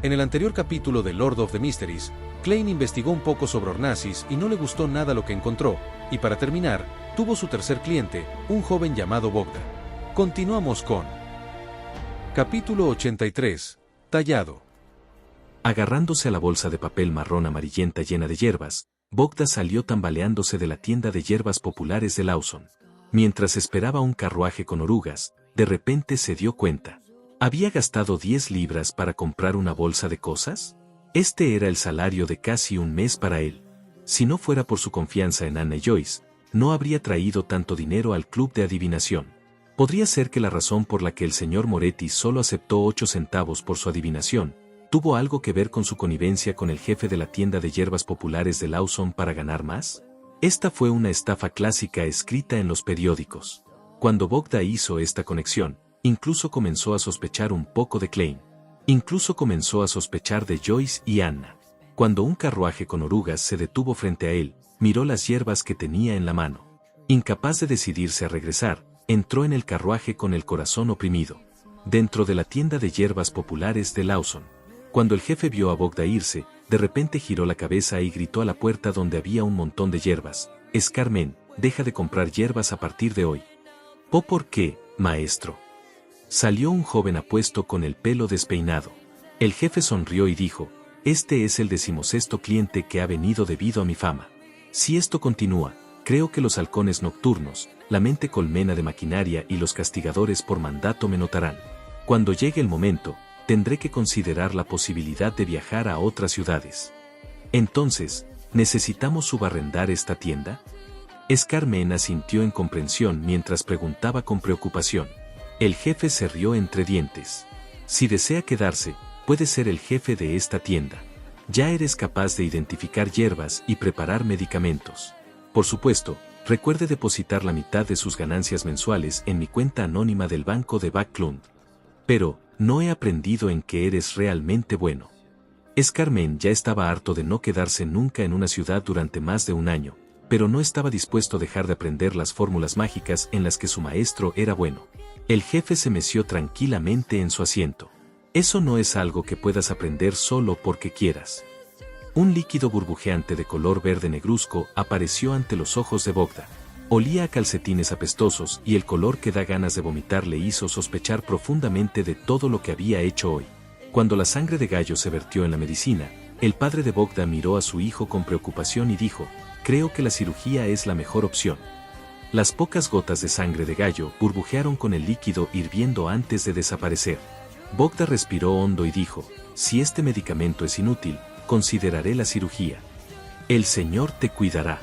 En el anterior capítulo de Lord of the Mysteries, Klein investigó un poco sobre Ornasis y no le gustó nada lo que encontró, y para terminar, tuvo su tercer cliente, un joven llamado Bogda. Continuamos con Capítulo 83, Tallado. Agarrándose a la bolsa de papel marrón amarillenta llena de hierbas, Bogda salió tambaleándose de la tienda de hierbas populares de Lawson. Mientras esperaba un carruaje con orugas, de repente se dio cuenta. ¿Había gastado 10 libras para comprar una bolsa de cosas? Este era el salario de casi un mes para él. Si no fuera por su confianza en Anna y Joyce, no habría traído tanto dinero al club de adivinación. Podría ser que la razón por la que el señor Moretti solo aceptó 8 centavos por su adivinación tuvo algo que ver con su connivencia con el jefe de la tienda de hierbas populares de Lawson para ganar más. Esta fue una estafa clásica escrita en los periódicos. Cuando Bogda hizo esta conexión, incluso comenzó a sospechar un poco de Klein. Incluso comenzó a sospechar de Joyce y Anna. Cuando un carruaje con orugas se detuvo frente a él, miró las hierbas que tenía en la mano. Incapaz de decidirse a regresar, entró en el carruaje con el corazón oprimido. Dentro de la tienda de hierbas populares de Lawson. Cuando el jefe vio a Bogda irse, de repente giró la cabeza y gritó a la puerta donde había un montón de hierbas: «Carmen, deja de comprar hierbas a partir de hoy». «¿Por qué, maestro?». Salió un joven apuesto con el pelo despeinado. El jefe sonrió y dijo: «Este es el 16º cliente que ha venido debido a mi fama. Si esto continúa, creo que los halcones nocturnos, la mente colmena de maquinaria y los castigadores por mandato me notarán. Cuando llegue el momento, tendré que considerar la posibilidad de viajar a otras ciudades». «Entonces, ¿necesitamos subarrendar esta tienda?». Carmen asintió en comprensión mientras preguntaba con preocupación. El jefe se rió entre dientes. «Si desea quedarse, puede ser el jefe de esta tienda. Ya eres capaz de identificar hierbas y preparar medicamentos. Por supuesto, recuerde depositar la mitad de sus ganancias mensuales en mi cuenta anónima del banco de Backlund. Pero, no he aprendido en que eres realmente bueno». Carmen ya estaba harto de no quedarse nunca en una ciudad durante más de un año, pero no estaba dispuesto a dejar de aprender las fórmulas mágicas en las que su maestro era bueno. El jefe se meció tranquilamente en su asiento. «Eso no es algo que puedas aprender solo porque quieras». Un líquido burbujeante de color verde negruzco apareció ante los ojos de Bogda. Olía a calcetines apestosos y el color que da ganas de vomitar le hizo sospechar profundamente de todo lo que había hecho hoy. Cuando la sangre de gallo se vertió en la medicina, el padre de Bogda miró a su hijo con preocupación y dijo: «Creo que la cirugía es la mejor opción». Las pocas gotas de sangre de gallo burbujearon con el líquido hirviendo antes de desaparecer. Bogda respiró hondo y dijo: «Si este medicamento es inútil, consideraré la cirugía. El Señor te cuidará».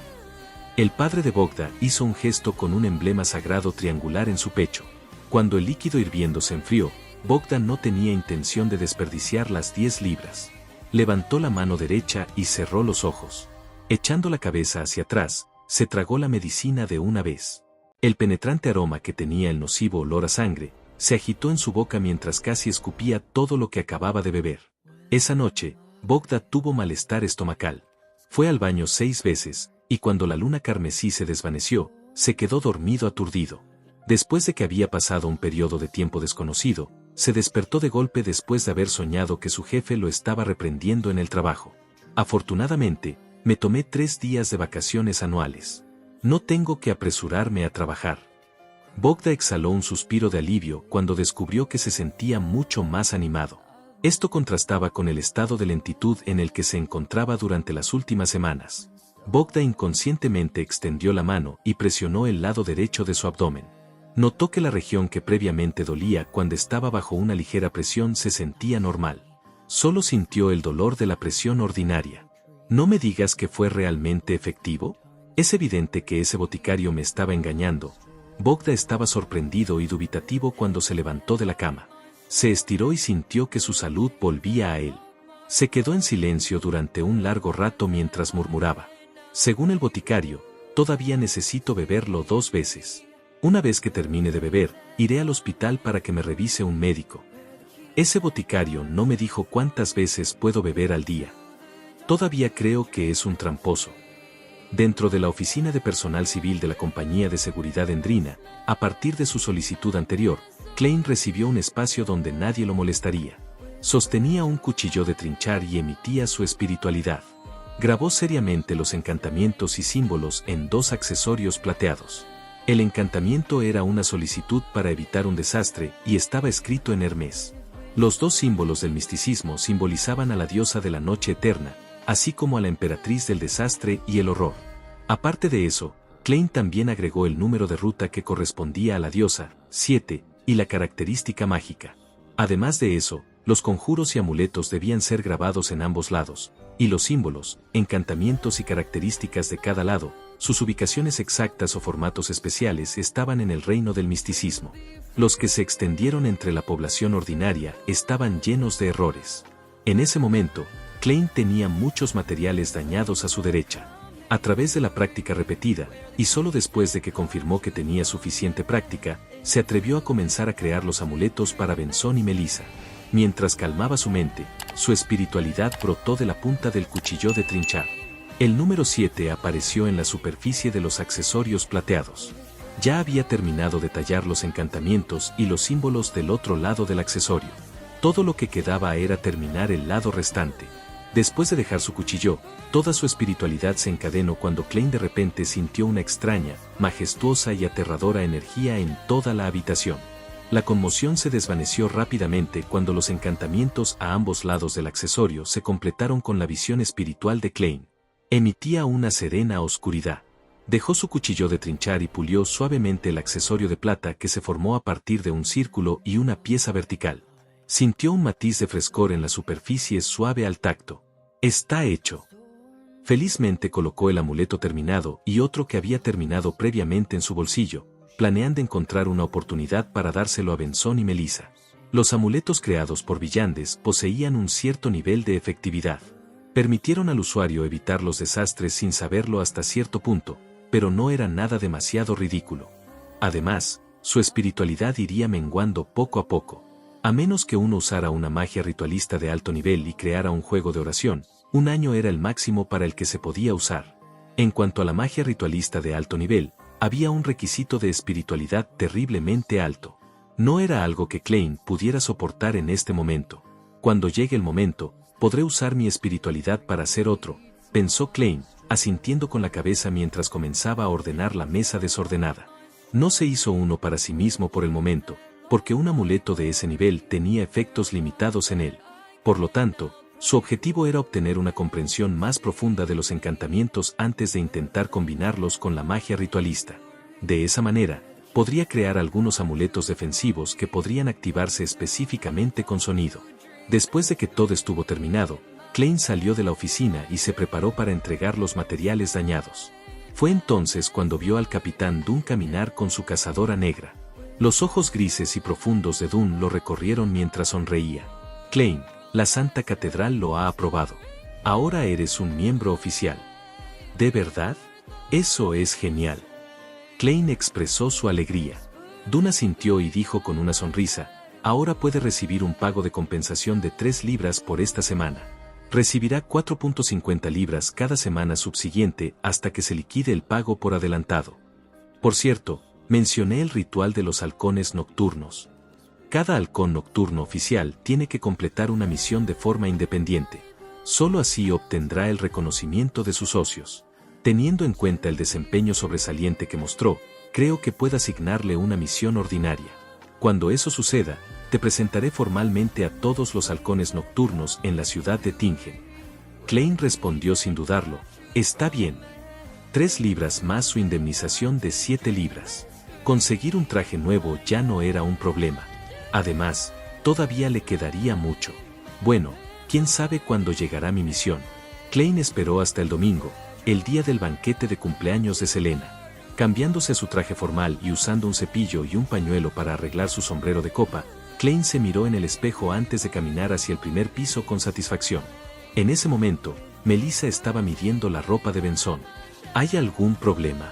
El padre de Bogda hizo un gesto con un emblema sagrado triangular en su pecho. Cuando el líquido hirviendo se enfrió, Bogda no tenía intención de desperdiciar las 10 libras. Levantó la mano derecha y cerró los ojos. Echando la cabeza hacia atrás, se tragó la medicina de una vez. El penetrante aroma que tenía el nocivo olor a sangre se agitó en su boca mientras casi escupía todo lo que acababa de beber. Esa noche, Bogda tuvo malestar estomacal. Fue al baño 6 veces, y cuando la luna carmesí se desvaneció, se quedó dormido aturdido. Después de que había pasado un periodo de tiempo desconocido, se despertó de golpe después de haber soñado que su jefe lo estaba reprendiendo en el trabajo. «Afortunadamente, me tomé 3 días de vacaciones anuales. No tengo que apresurarme a trabajar». Bogda exhaló un suspiro de alivio cuando descubrió que se sentía mucho más animado. Esto contrastaba con el estado de lentitud en el que se encontraba durante las últimas semanas. Bogda inconscientemente extendió la mano y presionó el lado derecho de su abdomen. Notó que la región que previamente dolía cuando estaba bajo una ligera presión se sentía normal. Solo sintió el dolor de la presión ordinaria. «¿No me digas que fue realmente efectivo? Es evidente que ese boticario me estaba engañando». Bogda estaba sorprendido y dubitativo cuando se levantó de la cama. Se estiró y sintió que su salud volvía a él. Se quedó en silencio durante un largo rato mientras murmuraba: «Según el boticario, todavía necesito beberlo 2 veces. Una vez que termine de beber, iré al hospital para que me revise un médico. Ese boticario no me dijo cuántas veces puedo beber al día. Todavía creo que es un tramposo». Dentro de la oficina de personal civil de la compañía de seguridad Endrina, a partir de su solicitud anterior, Klein recibió un espacio donde nadie lo molestaría. Sostenía un cuchillo de trinchar y emitía su espiritualidad. Grabó seriamente los encantamientos y símbolos en 2 accesorios plateados. El encantamiento era una solicitud para evitar un desastre y estaba escrito en Hermes. Los 2 símbolos del misticismo simbolizaban a la diosa de la noche eterna, así como a la emperatriz del desastre y el horror. Aparte de eso, Klein también agregó el número de ruta que correspondía a la diosa, 7, y la característica mágica. Además de eso, los conjuros y amuletos debían ser grabados en ambos lados, y los símbolos, encantamientos y características de cada lado, sus ubicaciones exactas o formatos especiales estaban en el reino del misticismo. Los que se extendieron entre la población ordinaria estaban llenos de errores. En ese momento, Klein tenía muchos materiales dañados a su derecha. A través de la práctica repetida, y solo después de que confirmó que tenía suficiente práctica, se atrevió a comenzar a crear los amuletos para Benzón y Melissa. Mientras calmaba su mente, su espiritualidad brotó de la punta del cuchillo de trinchar. El número 7 apareció en la superficie de los accesorios plateados. Ya había terminado de tallar los encantamientos y los símbolos del otro lado del accesorio. Todo lo que quedaba era terminar el lado restante. Después de dejar su cuchillo, toda su espiritualidad se encadenó cuando Klein de repente sintió una extraña, majestuosa y aterradora energía en toda la habitación. La conmoción se desvaneció rápidamente cuando los encantamientos a ambos lados del accesorio se completaron con la visión espiritual de Klein. Emitía una serena oscuridad. Dejó su cuchillo de trinchar y pulió suavemente el accesorio de plata que se formó a partir de un círculo y una pieza vertical. Sintió un matiz de frescor en la superficie suave al tacto. Está hecho. Felizmente colocó el amuleto terminado y otro que había terminado previamente en su bolsillo, planeando encontrar una oportunidad para dárselo a Benzón y Melissa. Los amuletos creados por Villandes poseían un cierto nivel de efectividad. Permitieron al usuario evitar los desastres sin saberlo hasta cierto punto, pero no era nada demasiado ridículo. Además, su espiritualidad iría menguando poco a poco. A menos que uno usara una magia ritualista de alto nivel y creara un juego de oración, 1 año era el máximo para el que se podía usar. En cuanto a la magia ritualista de alto nivel, había un requisito de espiritualidad terriblemente alto. No era algo que Klein pudiera soportar en este momento. Cuando llegue el momento, podré usar mi espiritualidad para hacer otro, pensó Klein, asintiendo con la cabeza mientras comenzaba a ordenar la mesa desordenada. No se hizo uno para sí mismo por el momento, porque un amuleto de ese nivel tenía efectos limitados en él. Por lo tanto, su objetivo era obtener una comprensión más profunda de los encantamientos antes de intentar combinarlos con la magia ritualista. De esa manera, podría crear algunos amuletos defensivos que podrían activarse específicamente con sonido. Después de que todo estuvo terminado, Klein salió de la oficina y se preparó para entregar los materiales dañados. Fue entonces cuando vio al capitán Dunn caminar con su cazadora negra. Los ojos grises y profundos de Dunn lo recorrieron mientras sonreía. Klein, la Santa Catedral lo ha aprobado. Ahora eres un miembro oficial. ¿De verdad? Eso es genial. Klein expresó su alegría. Dunn asintió y dijo con una sonrisa, ahora puede recibir un pago de compensación de 3 libras por esta semana. Recibirá 4.50 libras cada semana subsiguiente hasta que se liquide el pago por adelantado. Por cierto, mencioné el ritual de los halcones nocturnos. Cada halcón nocturno oficial tiene que completar una misión de forma independiente. Solo así obtendrá el reconocimiento de sus socios. Teniendo en cuenta el desempeño sobresaliente que mostró, creo que puedo asignarle una misión ordinaria. Cuando eso suceda, te presentaré formalmente a todos los halcones nocturnos en la ciudad de Tingen. Klein respondió sin dudarlo, está bien. 3 libras más su indemnización de 7 libras. Conseguir un traje nuevo ya no era un problema. Además, todavía le quedaría mucho. Bueno, quién sabe cuándo llegará mi misión. Klein esperó hasta el domingo, el día del banquete de cumpleaños de Selena. Cambiándose su traje formal y usando un cepillo y un pañuelo para arreglar su sombrero de copa, Klein se miró en el espejo antes de caminar hacia el primer piso con satisfacción. En ese momento, Melissa estaba midiendo la ropa de Benzón. ¿Hay algún problema?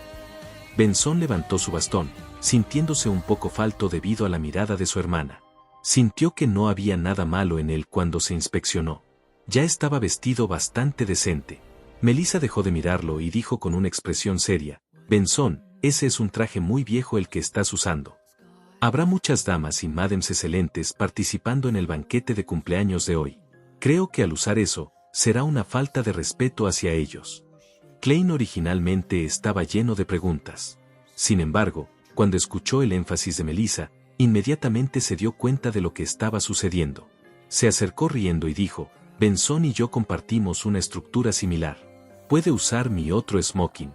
Benzón levantó su bastón, sintiéndose un poco falto debido a la mirada de su hermana. Sintió que no había nada malo en él cuando se inspeccionó. Ya estaba vestido bastante decente. Melissa dejó de mirarlo y dijo con una expresión seria, Benzón, ese es un traje muy viejo el que estás usando. Habrá muchas damas y madems excelentes participando en el banquete de cumpleaños de hoy. Creo que al usar eso, será una falta de respeto hacia ellos. Klein originalmente estaba lleno de preguntas. Sin embargo, cuando escuchó el énfasis de Melissa, inmediatamente se dio cuenta de lo que estaba sucediendo. Se acercó riendo y dijo, Benson y yo compartimos una estructura similar. Puede usar mi otro smoking.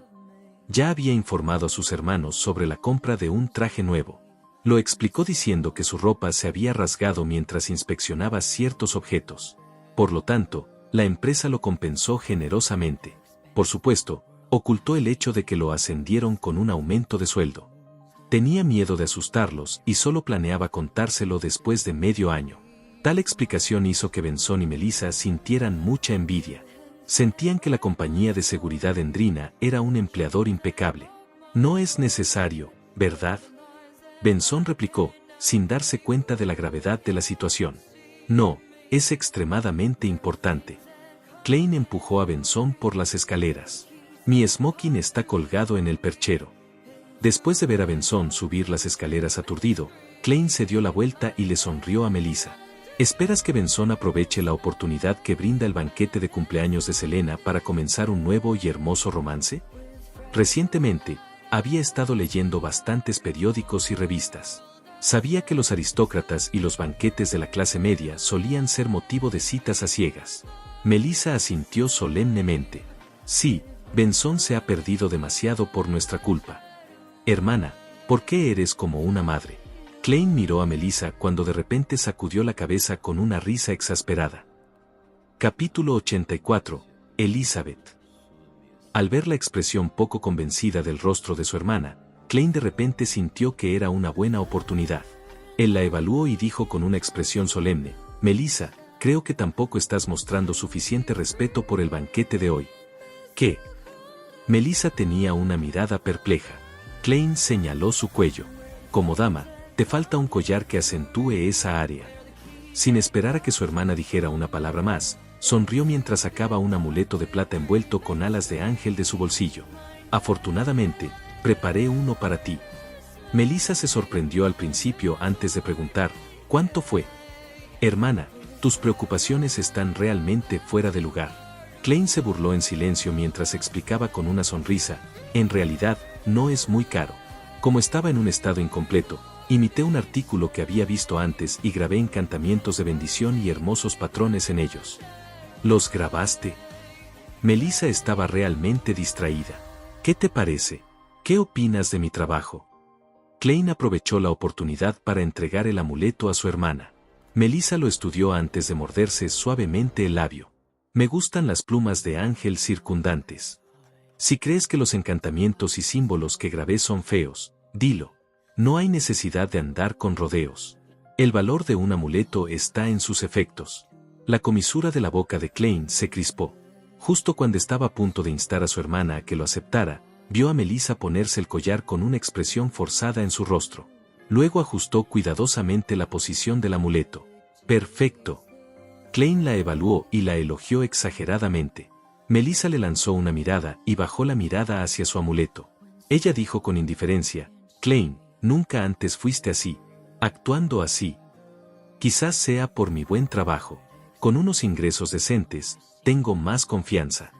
Ya había informado a sus hermanos sobre la compra de un traje nuevo. Lo explicó diciendo que su ropa se había rasgado mientras inspeccionaba ciertos objetos. Por lo tanto, la empresa lo compensó generosamente. Por supuesto, ocultó el hecho de que lo ascendieron con un aumento de sueldo. Tenía miedo de asustarlos y solo planeaba contárselo después de medio año. Tal explicación hizo que Benson y Melissa sintieran mucha envidia. Sentían que la compañía de seguridad Endrina era un empleador impecable. No es necesario, ¿verdad? Benson replicó, sin darse cuenta de la gravedad de la situación. No, es extremadamente importante. Klein empujó a Benson por las escaleras. Mi smoking está colgado en el perchero. Después de ver a Benson subir las escaleras aturdido, Klein se dio la vuelta y le sonrió a Melissa. ¿Esperas que Benson aproveche la oportunidad que brinda el banquete de cumpleaños de Selena para comenzar un nuevo y hermoso romance? Recientemente, había estado leyendo bastantes periódicos y revistas. Sabía que los aristócratas y los banquetes de la clase media solían ser motivo de citas a ciegas. Melissa asintió solemnemente. Sí, Benson se ha perdido demasiado por nuestra culpa. Hermana, ¿por qué eres como una madre? Klein miró a Melissa cuando de repente sacudió la cabeza con una risa exasperada. Capítulo 84. Elizabeth. Al ver la expresión poco convencida del rostro de su hermana, Klein de repente sintió que era una buena oportunidad. Él la evaluó y dijo con una expresión solemne, Melissa, creo que tampoco estás mostrando suficiente respeto por el banquete de hoy. ¿Qué? Melissa tenía una mirada perpleja. Klein señaló su cuello. Como dama, te falta un collar que acentúe esa área. Sin esperar a que su hermana dijera una palabra más, sonrió mientras sacaba un amuleto de plata envuelto con alas de ángel de su bolsillo. Afortunadamente, preparé uno para ti. Melissa se sorprendió al principio antes de preguntar, ¿cuánto fue? Hermana, tus preocupaciones están realmente fuera de lugar. Klein se burló en silencio mientras explicaba con una sonrisa, en realidad, no es muy caro. Como estaba en un estado incompleto, imité un artículo que había visto antes y grabé encantamientos de bendición y hermosos patrones en ellos. ¿Los grabaste? Melissa estaba realmente distraída. ¿Qué te parece? ¿Qué opinas de mi trabajo? Klein aprovechó la oportunidad para entregar el amuleto a su hermana. Melissa lo estudió antes de morderse suavemente el labio. Me gustan las plumas de ángel circundantes. Si crees que los encantamientos y símbolos que grabé son feos, dilo. No hay necesidad de andar con rodeos. El valor de un amuleto está en sus efectos. La comisura de la boca de Klein se crispó. Justo cuando estaba a punto de instar a su hermana a que lo aceptara, vio a Melissa ponerse el collar con una expresión forzada en su rostro. Luego ajustó cuidadosamente la posición del amuleto. Perfecto. Klein la evaluó y la elogió exageradamente. Melissa le lanzó una mirada y bajó la mirada hacia su amuleto. Ella dijo con indiferencia, Klein, nunca antes fuiste así, actuando así. Quizás sea por mi buen trabajo. Con unos ingresos decentes, tengo más confianza.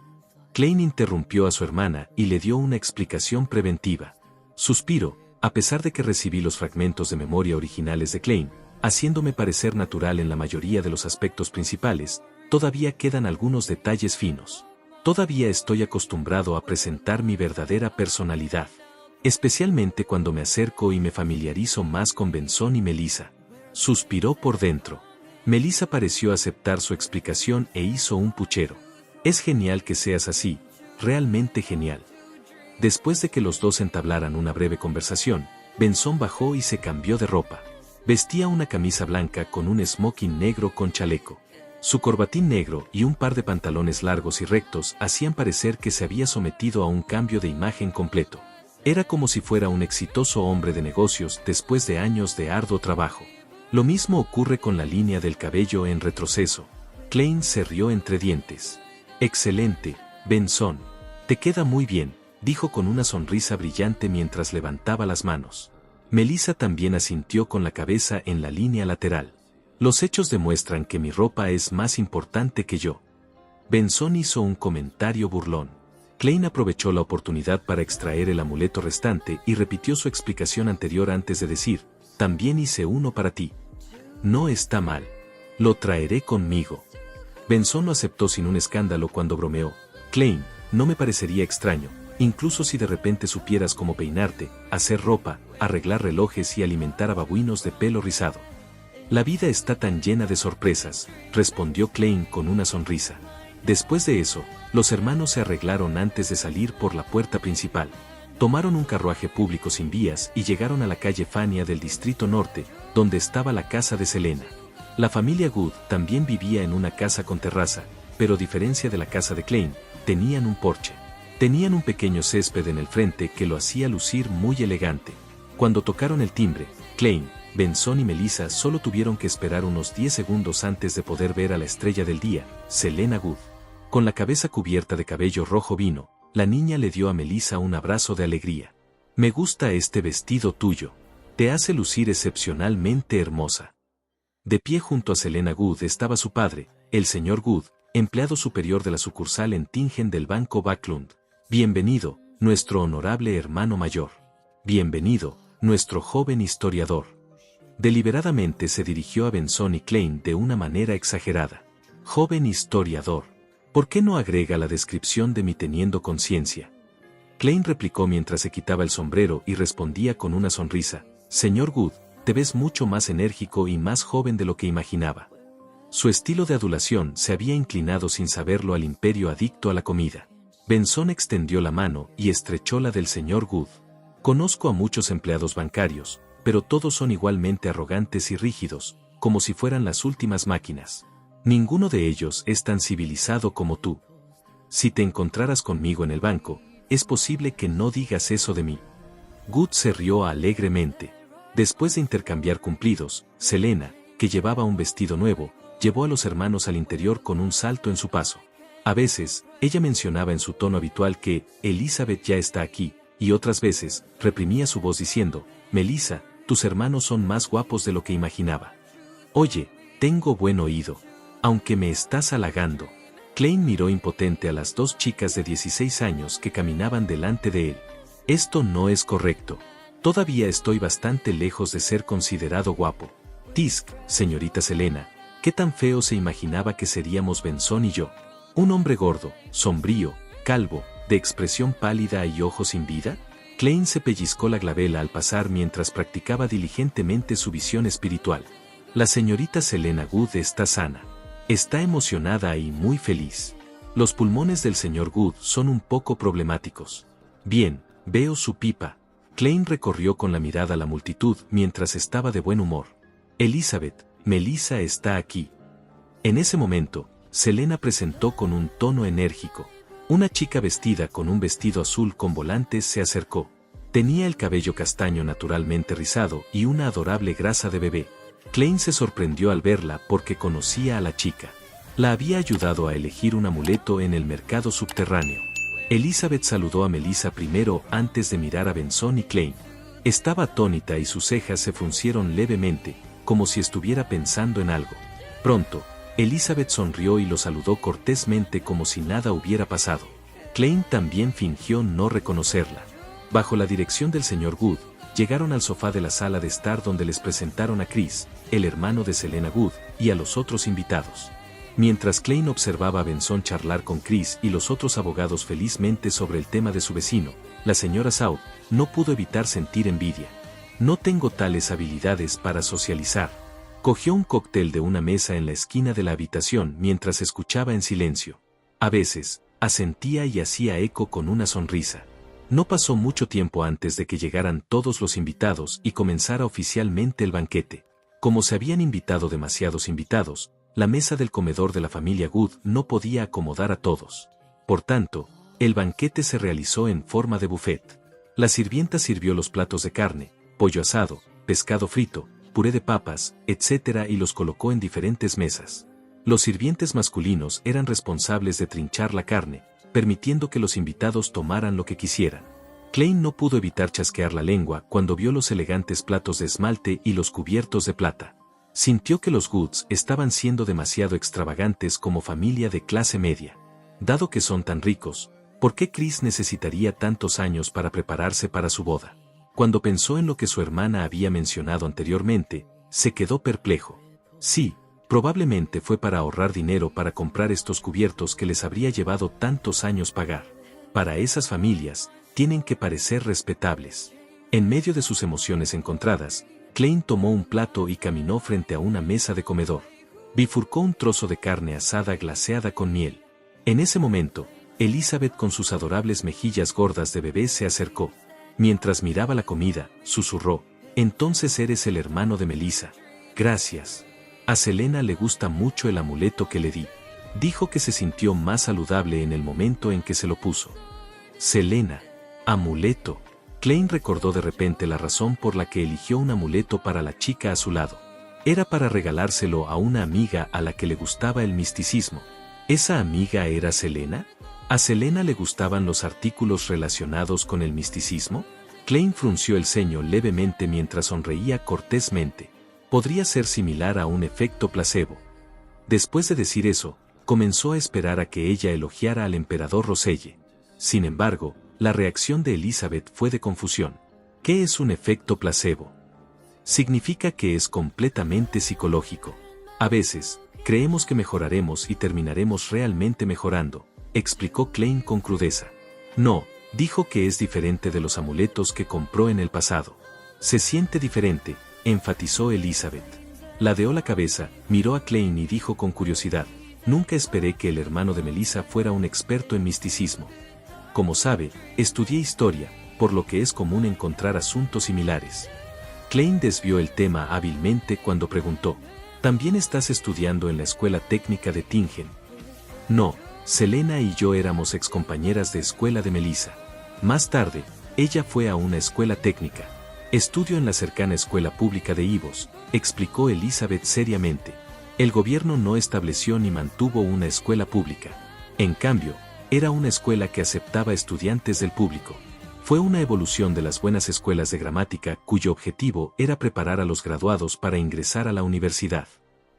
Klein interrumpió a su hermana y le dio una explicación preventiva. Suspiro, a pesar de que recibí los fragmentos de memoria originales de Klein, haciéndome parecer natural en la mayoría de los aspectos principales, todavía quedan algunos detalles finos. Todavía estoy acostumbrado a presentar mi verdadera personalidad. Especialmente cuando me acerco y me familiarizo más con Benson y Melissa. Suspiró por dentro. Melissa pareció aceptar su explicación e hizo un puchero. Es genial que seas así, realmente genial. Después de que los dos entablaran una breve conversación, Benson bajó y se cambió de ropa. Vestía una camisa blanca con un smoking negro con chaleco. Su corbatín negro y un par de pantalones largos y rectos hacían parecer que se había sometido a un cambio de imagen completo. Era como si fuera un exitoso hombre de negocios después de años de arduo trabajo. Lo mismo ocurre con la línea del cabello en retroceso. Klein se rió entre dientes. Excelente, Benson. Te queda muy bien, dijo con una sonrisa brillante mientras levantaba las manos. Melissa también asintió con la cabeza en la línea lateral. Los hechos demuestran que mi ropa es más importante que yo. Benson hizo un comentario burlón. Klein aprovechó la oportunidad para extraer el amuleto restante y repitió su explicación anterior antes de decir, también hice uno para ti. No está mal. Lo traeré conmigo. Benson lo aceptó sin un escándalo cuando bromeó. Klein, no me parecería extraño, incluso si de repente supieras cómo peinarte, hacer ropa, arreglar relojes y alimentar a babuinos de pelo rizado. La vida está tan llena de sorpresas, respondió Klein con una sonrisa. Después de eso, los hermanos se arreglaron antes de salir por la puerta principal. Tomaron un carruaje público sin vías y llegaron a la calle Fania del Distrito Norte, donde estaba la casa de Selena. La familia Good también vivía en una casa con terraza, pero a diferencia de la casa de Klein, tenían un porche. Tenían un pequeño césped en el frente que lo hacía lucir muy elegante. Cuando tocaron el timbre, Klein, Benson y Melissa solo tuvieron que esperar unos 10 segundos antes de poder ver a la estrella del día, Selena Good. Con la cabeza cubierta de cabello rojo vino, la niña le dio a Melissa un abrazo de alegría. Me gusta este vestido tuyo. Te hace lucir excepcionalmente hermosa. De pie junto a Selena Good estaba su padre, el señor Good, empleado superior de la sucursal en Tingen del Banco Backlund. Bienvenido, nuestro honorable hermano mayor. Bienvenido, nuestro joven historiador. Deliberadamente se dirigió a Benson y Klein de una manera exagerada. Joven historiador. ¿Por qué no agrega la descripción de mi teniendo conciencia? Klein replicó mientras se quitaba el sombrero y respondía con una sonrisa. Señor Good, te ves mucho más enérgico y más joven de lo que imaginaba. Su estilo de adulación se había inclinado sin saberlo al imperio adicto a la comida. Benson extendió la mano y estrechó la del señor Good. Conozco a muchos empleados bancarios, pero todos son igualmente arrogantes y rígidos, como si fueran las últimas máquinas. Ninguno de ellos es tan civilizado como tú. Si te encontraras conmigo en el banco, es posible que no digas eso de mí. Good se rió alegremente. Después de intercambiar cumplidos, Selena, que llevaba un vestido nuevo, llevó a los hermanos al interior con un salto en su paso. A veces, ella mencionaba en su tono habitual que Elizabeth ya está aquí, y otras veces, reprimía su voz diciendo, Melissa, tus hermanos son más guapos de lo que imaginaba. Oye, tengo buen oído. Aunque me estás halagando. Klein miró impotente a las dos chicas de 16 años que caminaban delante de él. Esto no es correcto. Todavía estoy bastante lejos de ser considerado guapo. Tisk, señorita Selena, ¿qué tan feo se imaginaba que seríamos Benson y yo? ¿Un hombre gordo, sombrío, calvo, de expresión pálida y ojos sin vida? Klein se pellizcó la glabela al pasar mientras practicaba diligentemente su visión espiritual. La señorita Selena Good está sana. Está emocionada y muy feliz. Los pulmones del señor Good son un poco problemáticos. Bien, veo su pipa. Klein recorrió con la mirada la multitud mientras estaba de buen humor. Elizabeth, Melissa está aquí. En ese momento, Selena presentó con un tono enérgico. Una chica vestida con un vestido azul con volantes se acercó. Tenía el cabello castaño naturalmente rizado y una adorable grasa de bebé. Klein se sorprendió al verla porque conocía a la chica. La había ayudado a elegir un amuleto en el mercado subterráneo. Elizabeth saludó a Melissa primero antes de mirar a Benson y Klein. Estaba atónita y sus cejas se fruncieron levemente, como si estuviera pensando en algo. Pronto, Elizabeth sonrió y lo saludó cortésmente como si nada hubiera pasado. Klein también fingió no reconocerla. Bajo la dirección del señor Good, llegaron al sofá de la sala de estar donde les presentaron a Chris, el hermano de Selena Good, y a los otros invitados. Mientras Klein observaba a Benson charlar con Chris y los otros abogados felizmente sobre el tema de su vecino, la señora South no pudo evitar sentir envidia. No tengo tales habilidades para socializar. Cogió un cóctel de una mesa en la esquina de la habitación mientras escuchaba en silencio. A veces, asentía y hacía eco con una sonrisa. No pasó mucho tiempo antes de que llegaran todos los invitados y comenzara oficialmente el banquete. Como se habían invitado demasiados invitados, la mesa del comedor de la familia Good no podía acomodar a todos. Por tanto, el banquete se realizó en forma de buffet. La sirvienta sirvió los platos de carne, pollo asado, pescado frito, puré de papas, etc. y los colocó en diferentes mesas. Los sirvientes masculinos eran responsables de trinchar la carne, permitiendo que los invitados tomaran lo que quisieran. Klein no pudo evitar chasquear la lengua cuando vio los elegantes platos de esmalte y los cubiertos de plata. Sintió que los Woods estaban siendo demasiado extravagantes como familia de clase media. Dado que son tan ricos, ¿por qué Chris necesitaría tantos años para prepararse para su boda? Cuando pensó en lo que su hermana había mencionado anteriormente, se quedó perplejo. Sí, probablemente fue para ahorrar dinero para comprar estos cubiertos que les habría llevado tantos años pagar. Para esas familias, tienen que parecer respetables. En medio de sus emociones encontradas, Klein tomó un plato y caminó frente a una mesa de comedor. Bifurcó un trozo de carne asada glaseada con miel. En ese momento, Elizabeth con sus adorables mejillas gordas de bebé se acercó. Mientras miraba la comida, susurró: «Entonces eres el hermano de Melissa». «Gracias. A Selena le gusta mucho el amuleto que le di». Dijo que se sintió más saludable en el momento en que se lo puso. Selena. Amuleto. Klein recordó de repente la razón por la que eligió un amuleto para la chica a su lado. Era para regalárselo a una amiga a la que le gustaba el misticismo. ¿Esa amiga era Selena? ¿A Selena le gustaban los artículos relacionados con el misticismo? Klein frunció el ceño levemente mientras sonreía cortésmente. Podría ser similar a un efecto placebo. Después de decir eso, comenzó a esperar a que ella elogiara al emperador Roselle. Sin embargo, la reacción de Elizabeth fue de confusión. ¿Qué es un efecto placebo? Significa que es completamente psicológico. A veces, creemos que mejoraremos y terminaremos realmente mejorando, explicó Klein con crudeza. No, dijo que es diferente de los amuletos que compró en el pasado. Se siente diferente, enfatizó Elizabeth. Ladeó la cabeza, miró a Klein y dijo con curiosidad: nunca esperé que el hermano de Melissa fuera un experto en misticismo. Como sabe, estudié historia, por lo que es común encontrar asuntos similares. Klein desvió el tema hábilmente cuando preguntó: ¿también estás estudiando en la escuela técnica de Tingen? No, Selena y yo éramos excompañeras de escuela de Melissa. Más tarde, ella fue a una escuela técnica. Estudio en la cercana escuela pública de Ivos, explicó Elizabeth seriamente. El gobierno no estableció ni mantuvo una escuela pública. En cambio, era una escuela que aceptaba estudiantes del público. Fue una evolución de las buenas escuelas de gramática cuyo objetivo era preparar a los graduados para ingresar a la universidad.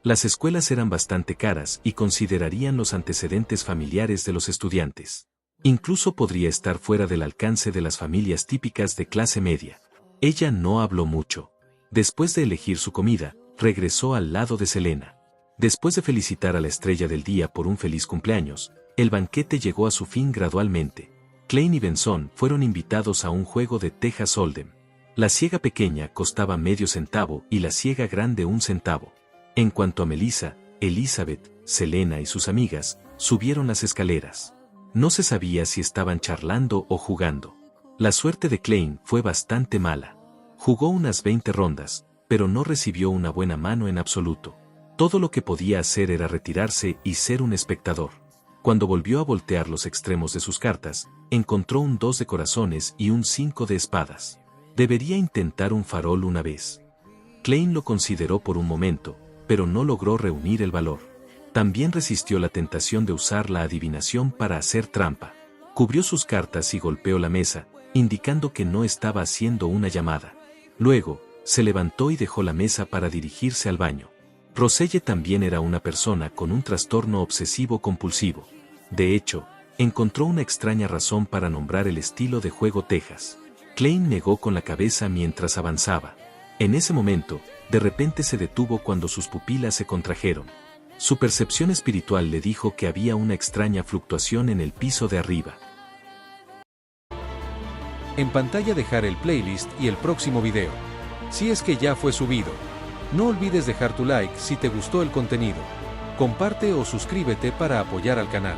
Las escuelas eran bastante caras y considerarían los antecedentes familiares de los estudiantes. Incluso podría estar fuera del alcance de las familias típicas de clase media. Ella no habló mucho. Después de elegir su comida, regresó al lado de Selena. Después de felicitar a la estrella del día por un feliz cumpleaños, el banquete llegó a su fin gradualmente. Klein y Benson fueron invitados a un juego de Texas Hold'em. La ciega pequeña costaba medio centavo y la ciega grande un centavo. En cuanto a Melissa, Elizabeth, Selena y sus amigas, subieron las escaleras. No se sabía si estaban charlando o jugando. La suerte de Klein fue bastante mala. Jugó unas 20 rondas, pero no recibió una buena mano en absoluto. Todo lo que podía hacer era retirarse y ser un espectador. Cuando volvió a voltear los extremos de sus cartas, encontró un 2 de corazones y un 5 de espadas. Debería intentar un farol una vez. Klein lo consideró por un momento, pero no logró reunir el valor. También resistió la tentación de usar la adivinación para hacer trampa. Cubrió sus cartas y golpeó la mesa, indicando que no estaba haciendo una llamada. Luego, se levantó y dejó la mesa para dirigirse al baño. Roselle también era una persona con un trastorno obsesivo-compulsivo. De hecho, encontró una extraña razón para nombrar el estilo de juego Texas. Klein negó con la cabeza mientras avanzaba. En ese momento, de repente se detuvo cuando sus pupilas se contrajeron. Su percepción espiritual le dijo que había una extraña fluctuación en el piso de arriba. En pantalla dejar el playlist y el próximo video. Si es que ya fue subido. No olvides dejar tu like si te gustó el contenido. Comparte o suscríbete para apoyar al canal.